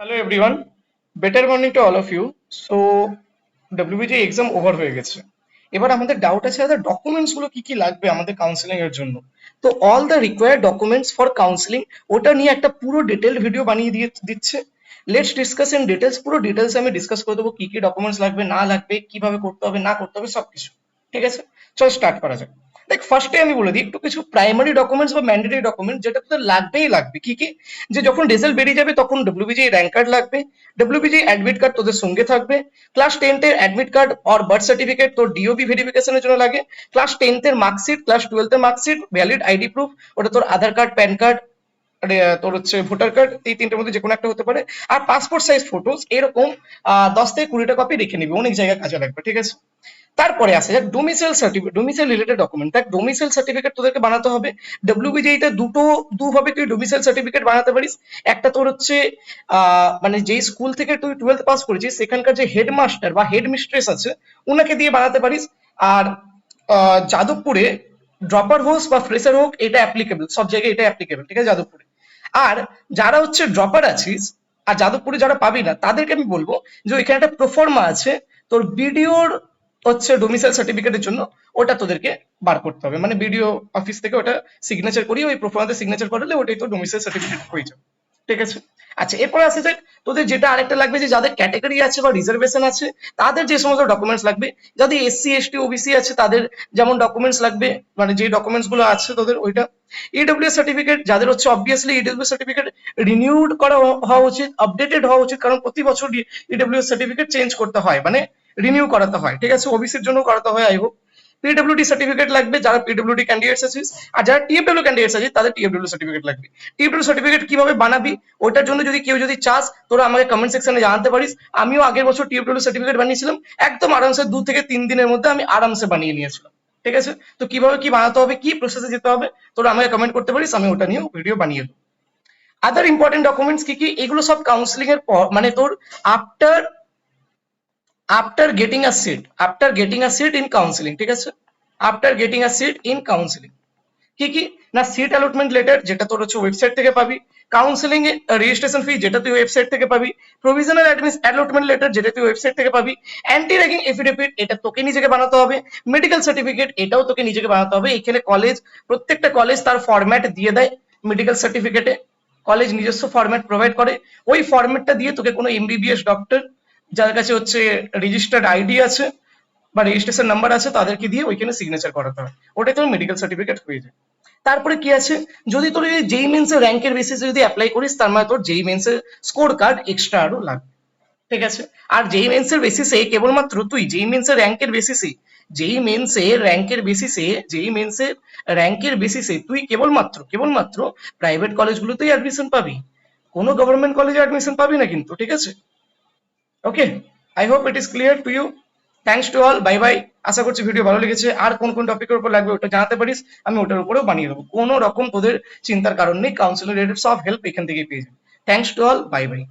Hello everyone, better morning to all of you. So WBG exam over হয়ে গেছে। এবার আমাদের ডাউট আছে দাদা ডকুমেন্টস গুলো কি কি লাগবে আমাদের কাউন্সিলিং এর জন্য। তো all the required documents for counselling ওটা নিয়ে একটা পুরো ডিটেলড ভিডিও বানিয়ে দিয়ে দিচ্ছে। লেটস ডিসকাস ইন ডিটেলস, পুরো ডিটেলস আমি ডিসকাস করে দেবো কি কি ডকুমেন্টস লাগবে না লাগবে, কিভাবে করতে হবে না করতে হবে সবকিছু। ঠিক আছে, চল স্টার্ট করা যাক। দেখ ফার্স্টে আমি বলে দিই একটু কিছু প্রাইমারি ডকুমেন্টস বা ম্যান্ডেটরি ডকুমেন্ট যেটা তোদের লাগবেই লাগবে। কি কি? যে যখন রেজাল্ট বেরিয়ে যাবে তখন ডব্লিউবিজি র্যাঙ্ক কার্ড লাগবে, ডব্লিউবিজি অ্যাডমিট কার্ড তোদের সঙ্গে থাকবে, ক্লাস 10 এর admit card or birth certificate তোর ডিওবি ভেরিফিকেশনের জন্য লাগে, ক্লাস 10 এর মার্কশিট, ক্লাস 12 এর মার্কশিট, ভ্যালিড আইডি প্রুফ, ওটা তোর আধার কার্ড, প্যান কার্ড, তোর হচ্ছে ভোটার কার্ড, এই তিনটের মধ্যে যে কোনো একটা হতে পারে। আর পাসপোর্ট সাইজ ফটোস এরকম 10 থেকে 20টা কপি রেখে নিবি, অনেক জায়গায় কাজে লাগবে। ঠিক আছে, তারপরে আসে যাক domicile certificate, domicile related document. দেখ ডোমিসাইল সার্টিফিকেট তোদেরকে বানাতে হবে। ডব্লিউবিজিতে দুভাবে তুই ডোমিসাইল সার্টিফিকেট বানাতে পারিস। একটা তোর হচ্ছে মানে যেই স্কুল থেকে তুই 12th পাস করেছিস সেখানকার যে হেডমাস্টার বা হেডমিস্ট্রেস আছে ওনাকে দিয়ে বানাতে পারিস। আর যাদবপুরে ড্রপার হোক বা ফ্রেশার হোক এটা অ্যাপ্লিকেবল, সব জায়গায় এটা অ্যাপ্লিকেবল। ঠিক আছে, যাদবপুরে। আর যারা হচ্ছে ড্রপার আছিস আর যাদবপুরে যারা পাবি না তাদেরকে আমি বলবো যে এখানে একটা প্রোফর্মা আছে তোর বিডিওর হচ্ছে ডোমিসাইল সার্টিফিকেটের জন্য, ওটা তোদেরকে বার করতে হবে। মানে বিডিও অফিস থেকে ওটা সিগনেচার করিয়ে ওই প্রোফর্মাতে সিগনেচার করালে ওটাই তো ডোমিসাইল সার্টিফিকেট হয়ে যাবে। ঠিক আছে, আচ্ছা এরপরে আসে যাক তোদের যেটা আরেকটা লাগবে, যে যাদের ক্যাটাগরি আছে বা রিজার্ভেশন আছে তাদের যে সমস্ত ডকুমেন্টস লাগবে। যাদের এসসি এসটি ওবিসি আছে তাদের যেমন ডকুমেন্টস লাগবে, মানে যে ডকুমেন্টস গুলো আছে তোদের ওইটা। ইডব্লিউএস সার্টিফিকেট যাদের হচ্ছে অবভিয়াসলি ইডব্লিউএস সার্টিফিকেট রিনিউড করা হওয়া উচিত, আপডেটেড হওয়া উচিত, কারণ প্রতি বছর ইডব্লিউএস সার্টিফিকেট চেঞ্জ করতে হয়, মানে রিনিউ করাতে হয়। ঠিক আছে, ওবিসির জন্য করাতে হয় আই হোপ। পিডব্লিউডি সার্টিফিকেট লাগবে যারা পিডব্লিউডি ক্যান্ডিডেটস আছিস, আর যারা টিএফডব্লিউ ক্যান্ডিডেটস আছিস তাদের টিএফডব্লিউ সার্টিফিকেট লাগবে। টিএফডব্লিউ সার্টিফিকেট কিভাবে বানাবি ওটার জন্য যদি কেউ যদি চাস তোরা আমাকে কমেন্ট সেকশনে জানাতে পারিস। আমিও আগের বছর টিএফডব্লিউ সার্টিফিকেট বানিয়েছিলাম, একদম আরামসে 2 থেকে 3 দিনের মধ্যে আমি আরামসে বানিয়ে নিয়েছিলাম। ঠিক আছে, তো কিভাবে কি বানাতে হবে, কি প্রসেসে যেতে হবে তোরা আমাকে কমেন্ট করতে পারিস, আমি ওটা নিয়েও ভিডিও বানিয়ে দেবো। আদার ইম্পর্টেন্ট ডকুমেন্টস কি কি, এগুলো সব কাউন্সিলিং এর পর মানে তোর after after getting a seat in counselling. ঠিক আছে, after getting a seat in counselling কি কি না, সিট অ্যালটমেন্ট লেটার যেটা তোর হচ্ছে ওয়েবসাইট থেকে পাবি, কাউন্সিলিং রেজিস্ট্রেশন ফি যেটা তুই ওয়েবসাইট থেকে পাবি, প্রভিশনাল অ্যালটমেন্ট লেটার যেটা তুই ওয়েবসাইট থেকে পাবি, অ্যান্টি র্যাগিং এফিডেভিট এটা তোকে নিজেকে বানাতে হবে, মেডিকেল সার্টিফিকেট এটাও তোকে নিজেকে বানাতে হবে। এখানে কলেজ, প্রত্যেকটা কলেজ তার ফরম্যাট দিয়ে দেয় মেডিকেল সার্টিফিকেটে, কলেজ নিজস্ব ফরম্যাট প্রোভাইড করে। ওই ফরম্যাটটা দিয়ে তোকে কোনো এমবিবিএস ডক্টর যার কাছে হচ্ছে রেজিস্টার্ড আইডি আছে বা রেজিস্ট্রেশন নাম্বার আছে তাদেরকে দিয়ে ওইখানে সিগনেচার করাতে হয়, ওটাই তোর মেডিকেল সার্টিফিকেট হয়ে যায়। তারপরে কি আছে, যদি তোর যেই মেন্স এর র্যাঙ্কের বেসিসে যদি অ্যাপ্লাই করিস তার মানে তোর যেই মেন্স এর স্কোর কার্ড এক্সট্রা আরো লাগবে। ঠিক আছে, আর যেই মেন্স এর বেসিসে কেবলমাত্র তুই যেই মেন্স এর র্যাঙ্কের বেসিসে যেই মেন্স এর র্যাঙ্কের বেসিসে যেই মেন্স এর র্যাঙ্কের বেসিসে তুই কেবলমাত্র প্রাইভেট কলেজগুলোতেই অ্যাডমিশন পাবি, কোনো গভর্নমেন্ট কলেজে অ্যাডমিশন পাবি না কিন্তু। ঠিক আছে, okay, I hope it is clear to you. Thanks to all, bye bye. আশা করছি ভিডিও ভালো লেগেছে। আর কোন কোন টপিকের উপর লাগবে ওটা জানাতে পারিস, আমি ওটার উপরেও বানিয়ে দেবো। কোনো রকম তোদের চিন্তার কারণ নেই, কাউন্সিলিং রিলেটেড সব হেল্প এখান থেকে পেয়ে যাবে। Thanks to all, bye by.